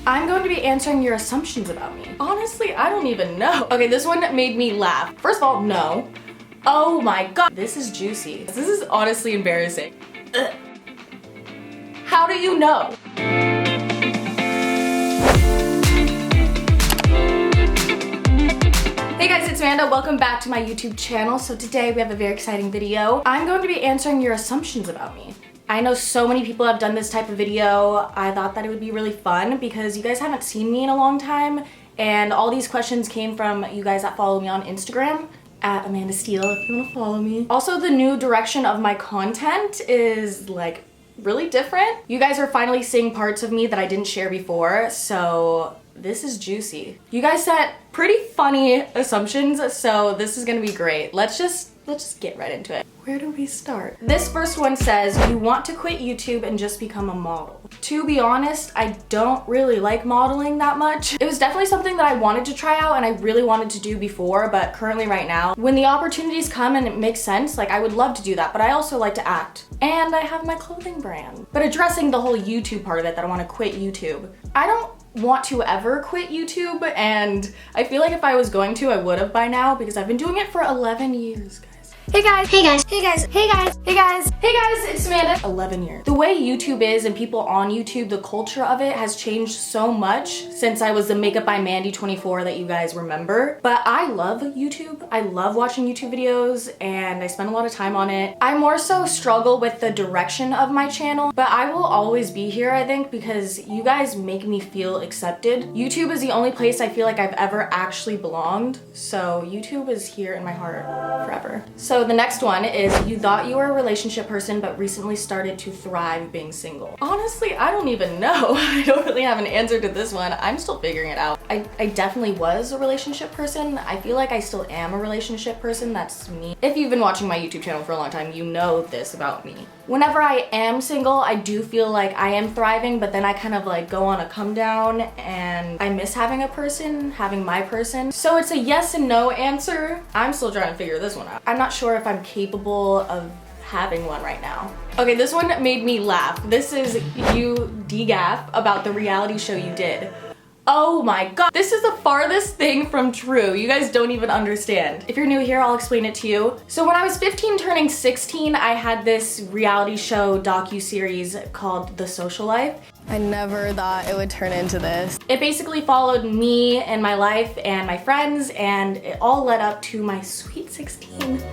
I'm going to be answering your assumptions about me. Honestly, I don't even know. Okay, this one made me laugh. First of all, no. Oh my god, this is juicy. This is honestly embarrassing. Ugh. How do you know? Hey guys, it's Amanda. Welcome back to my YouTube channel. So today we have a very exciting video. I'm going to be answering your assumptions about me. I know so many people have done this type of video. I thought that it would be really fun because you guys haven't seen me in a long time, and all these questions came from you guys that follow me on Instagram at Amanda Steele if you want to follow me. Also, the new direction of my content is like really different. You guys are finally seeing parts of me that I didn't share before, so this is juicy. You guys set pretty funny assumptions, so this is gonna be great. Let's just get right into it. Where do we start? This first one says, you want to quit YouTube and just become a model. To be honest, I don't really like modeling that much. It was definitely something that I wanted to try out and I really wanted to do before, but currently right now, when the opportunities come and it makes sense, like I would love to do that, but I also like to act. And I have my clothing brand. But addressing the whole YouTube part of it, that I want to quit YouTube. I don't want to ever quit YouTube, and I feel like if I was going to, I would have by now because I've been doing it for 11 years, guys. Hey guys, hey guys, hey guys, hey guys, hey guys, hey guys, it's Amanda. 11 years. The way YouTube is and people on YouTube, the culture of it has changed so much since I was the Makeup by Mandy 24 that you guys remember. But I love YouTube. I love watching YouTube videos and I spend a lot of time on it. I more so struggle with the direction of my channel, but I will always be here, I think, because you guys make me feel accepted. YouTube is the only place I feel like I've ever actually belonged. So YouTube is here in my heart forever. So the next one is, you thought you were a relationship person but recently started to thrive being single. Honestly, I don't even know. I don't really have an answer to this one. I'm still figuring it out. I definitely was a relationship person. I feel like I still am a relationship person. That's me. If you've been watching my YouTube channel for a long time, you know this about me. Whenever I am single, I do feel like I am thriving, but then I kind of like go on a come down and I miss having a person, having my person. So it's a yes and no answer. I'm still trying to figure this one out. I'm not sure if I'm capable of having one right now. Okay, this one made me laugh. This is you DGAF about the reality show you did. Oh my god, this is the farthest thing from true. You guys don't even understand. If you're new here, I'll explain it to you. So when I was 15 turning 16, I had this reality show docu-series called The Social Life. I never thought it would turn into this. It basically followed me and my life and my friends, and it all led up to my sweet 16.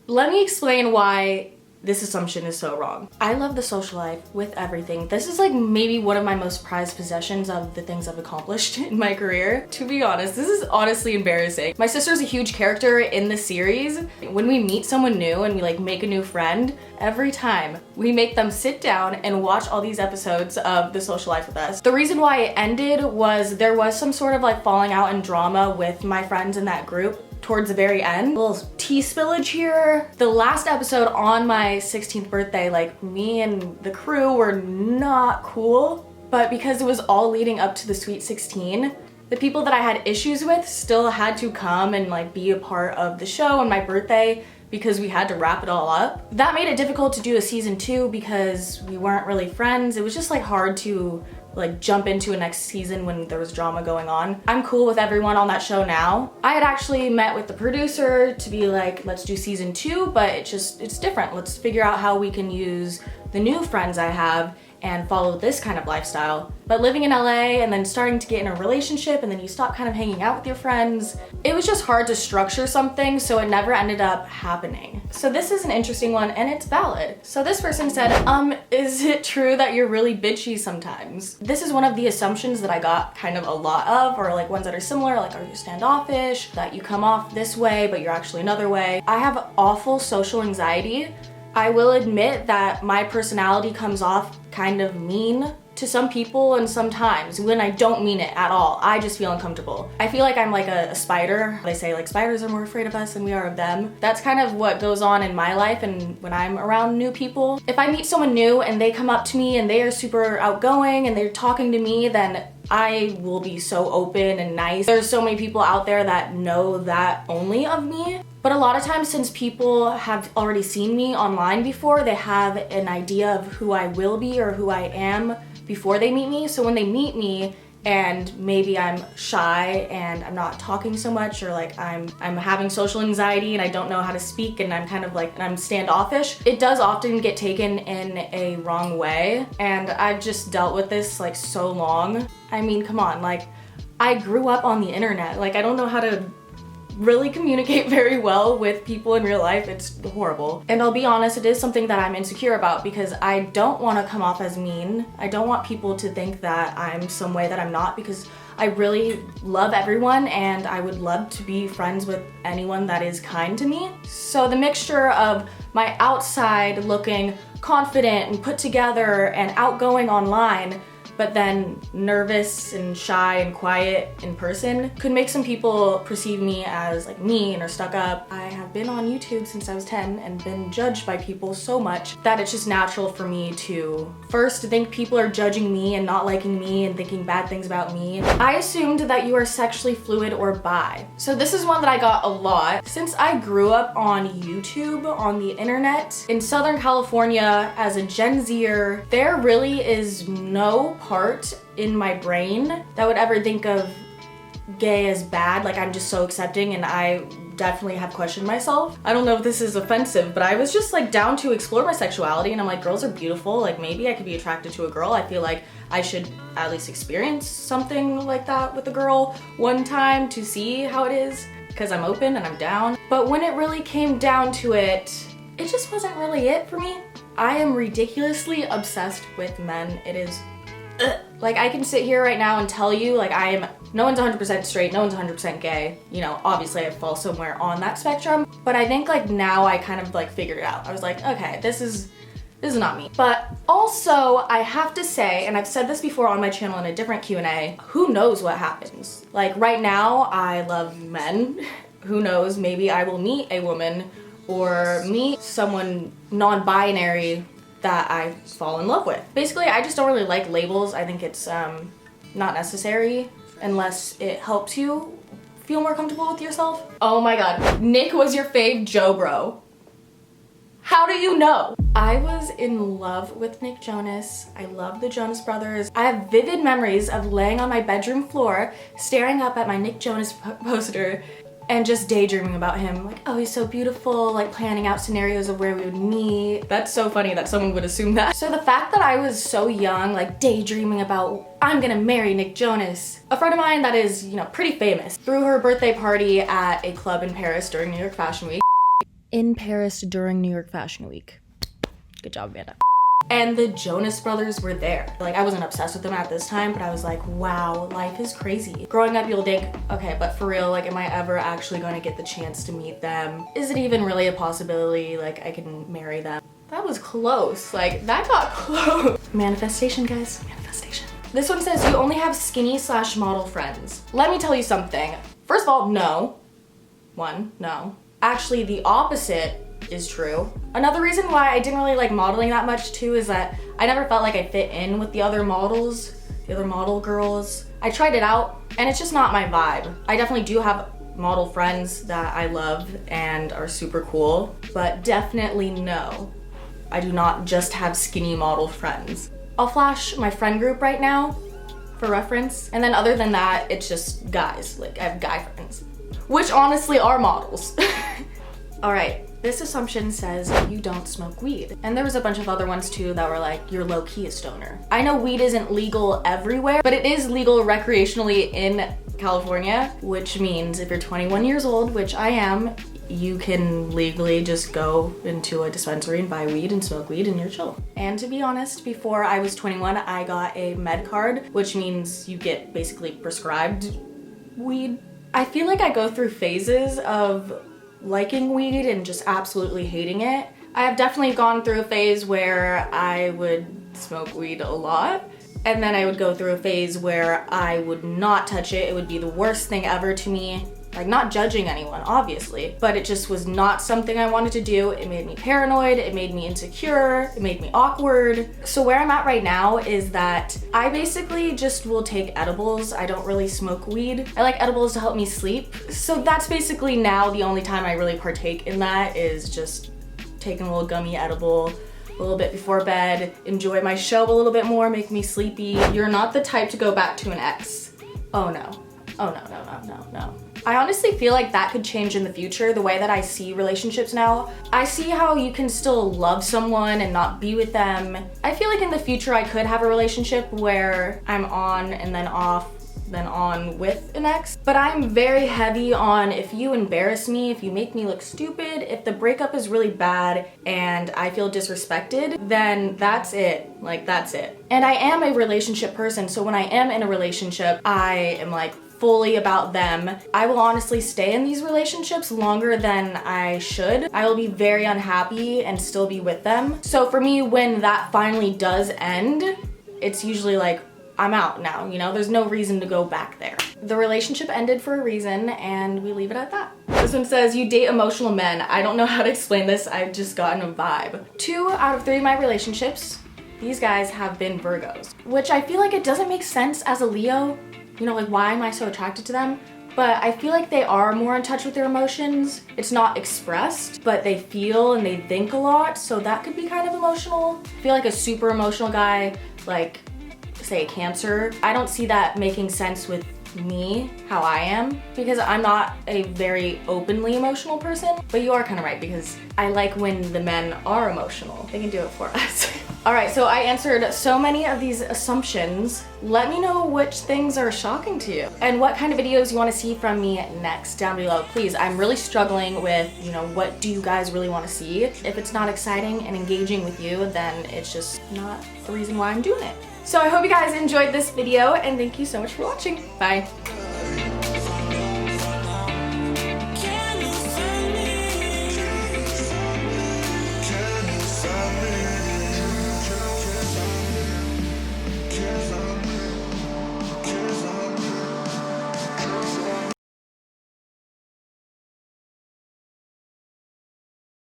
Let me explain why this assumption is so wrong. I love The Social Life with everything. This is like maybe one of my most prized possessions of the things I've accomplished in my career. To be honest, this is honestly embarrassing. My sister's a huge character in the series. When we meet someone new and we like make a new friend, every time we make them sit down and watch all these episodes of The Social Life with us. The reason why it ended was there was some sort of like falling out and drama with my friends in that group towards the very end. A little tea spillage here. The last episode on my 16th birthday, like me and the crew were not cool, but because it was all leading up to the Sweet 16, the people that I had issues with still had to come and like be a part of the show on my birthday because we had to wrap it all up. That made it difficult to do a season 2 because we weren't really friends. It was just like hard to like jump into a next season when there was drama going on. I'm cool with everyone on that show now. I had actually met with the producer to be like, let's do season 2, but it's different. Let's figure out how we can use the new friends I have and follow this kind of lifestyle. But living in LA and then starting to get in a relationship and then you stop kind of hanging out with your friends, it was just hard to structure something, so it never ended up happening. So this is an interesting one and it's valid. So this person said, is it true that you're really bitchy sometimes? This is one of the assumptions that I got kind of a lot of, or like ones that are similar, like are you standoffish, that you come off this way but you're actually another way. I have awful social anxiety. I will admit that my personality comes off kind of mean to some people, and sometimes when I don't mean it at all, I just feel uncomfortable. I feel like I'm like a spider. They say like spiders are more afraid of us than we are of them. That's kind of what goes on in my life and when I'm around new people. If I meet someone new and they come up to me and they are super outgoing and they're talking to me, then I will be so open and nice. There's so many people out there that know that only of me. But a lot of times, since people have already seen me online before, they have an idea of who I will be or who I am before they meet me. So when they meet me and maybe I'm shy and I'm not talking so much, or like I'm having social anxiety and I don't know how to speak and I'm kind of like, I'm standoffish, it does often get taken in a wrong way. And I've just dealt with this like so long. I mean, come on, like I grew up on the internet. Like I don't know how to really communicate very well with people in real life. It's horrible. And I'll be honest, it is something that I'm insecure about because I don't want to come off as mean. I don't want people to think that I'm some way that I'm not, because I really love everyone and I would love to be friends with anyone that is kind to me. So the mixture of my outside looking confident and put together and outgoing online, but then nervous and shy and quiet in person, could make some people perceive me as like mean or stuck up. I have been on YouTube since I was 10 and been judged by people so much that it's just natural for me to first think people are judging me and not liking me and thinking bad things about me. I assumed that you are sexually fluid or bi. So this is one that I got a lot. Since I grew up on YouTube, on the internet, in Southern California as a Gen Zer, there really is no part in my brain that would ever think of gay as bad. Like I'm just so accepting, and I definitely have questioned myself. I don't know if this is offensive, but I was just like down to explore my sexuality, and I'm like, girls are beautiful. Like maybe I could be attracted to a girl. I feel like I should at least experience something like that with a girl one time to see how it is, because I'm open and I'm down. But when it really came down to it, it just wasn't really it for me. I am ridiculously obsessed with men. It is like I can sit here right now and tell you like no one's 100% straight, no one's 100% gay. You know, obviously I fall somewhere on that spectrum, but I think like now I kind of like figured it out. I was like, okay, this is not me. But also I have to say, and I've said this before on my channel in a different Q&A, who knows what happens? Like right now I love men. Who knows, maybe I will meet a woman or meet someone non-binary that I fall in love with. Basically, I just don't really like labels. I think it's not necessary unless it helps you feel more comfortable with yourself. Oh my god, Nick was your fave Joe bro. How do you know? I was in love with Nick Jonas. I love the Jonas Brothers. I have vivid memories of laying on my bedroom floor, staring up at my Nick Jonas poster and just daydreaming about him. Like, oh, he's so beautiful, like planning out scenarios of where we would meet. That's so funny that someone would assume that. So the fact that I was so young, like daydreaming about, I'm gonna marry Nick Jonas. A friend of mine that is, you know, pretty famous, threw her birthday party at a club in Paris during New York Fashion Week. In Paris during New York Fashion Week. Good job, Amanda. And the Jonas Brothers were there. Like, I wasn't obsessed with them at this time, but I was like, wow, life is crazy. Growing up, you'll think, okay, but for real, like, am I ever actually going to get the chance to meet them? Is it even really a possibility, like, I can marry them? That was close. Like, that got close. Manifestation, guys. Manifestation. This one says, you only have skinny/model friends. Let me tell you something. First of all, no. No. Actually, the opposite is true. Another reason why I didn't really like modeling that much too is that I never felt like I fit in with the other models, the other model girls. I tried it out and it's just not my vibe. I definitely do have model friends that I love and are super cool, but definitely no, I do not just have skinny model friends. I'll flash my friend group right now for reference, and then other than that, it's just guys. Like, I have guy friends, which honestly are models. All right. This assumption says you don't smoke weed. And there was a bunch of other ones too that were like, you're low-key a stoner. I know weed isn't legal everywhere, but it is legal recreationally in California, which means if you're 21 years old, which I am, you can legally just go into a dispensary and buy weed and smoke weed and you're chill. And to be honest, before I was 21, I got a med card, which means you get basically prescribed weed. I feel like I go through phases of liking weed and just absolutely hating it. I have definitely gone through a phase where I would smoke weed a lot, and then I would go through a phase where I would not touch it. It would be the worst thing ever to me. Like, not judging anyone, obviously, but it just was not something I wanted to do. It made me paranoid, it made me insecure, it made me awkward. So where I'm at right now is that I basically just will take edibles. I don't really smoke weed. I like edibles to help me sleep. So that's basically now the only time I really partake in that, is just taking a little gummy edible a little bit before bed, enjoy my show a little bit more, make me sleepy. You're not the type to go back to an ex. Oh no. Oh no, no, no, no, no. I honestly feel like that could change in the future, the way that I see relationships now. I see how you can still love someone and not be with them. I feel like in the future I could have a relationship where I'm on and then off, then on with an ex. But I'm very heavy on if you embarrass me, if you make me look stupid, if the breakup is really bad and I feel disrespected, then that's it. Like, that's it. And I am a relationship person, so when I am in a relationship, I am like fully about them. I will honestly stay in these relationships longer than I should. I will be very unhappy and still be with them. So for me, when that finally does end, it's usually like, I'm out now, you know? There's no reason to go back there. The relationship ended for a reason and we leave it at that. This one says, you date emotional men. I don't know how to explain this, I've just gotten a vibe. 2 out of 3 of my relationships, these guys have been Virgos, which I feel like it doesn't make sense as a Leo. You know, like, why am I so attracted to them? But I feel like they are more in touch with their emotions. It's not expressed, but they feel and they think a lot, so that could be kind of emotional. I feel like a super emotional guy, like, say a Cancer, I don't see that making sense with me, how I am, because I'm not a very openly emotional person. But you are kind of right, because I like when the men are emotional. They can do it for us. All right, so I answered so many of these assumptions. Let me know which things are shocking to you and what kind of videos you want to see from me next down below. Please, I'm really struggling with, you know, what do you guys really want to see? If it's not exciting and engaging with you, then it's just not the reason why I'm doing it. So I hope you guys enjoyed this video and thank you so much for watching. Bye.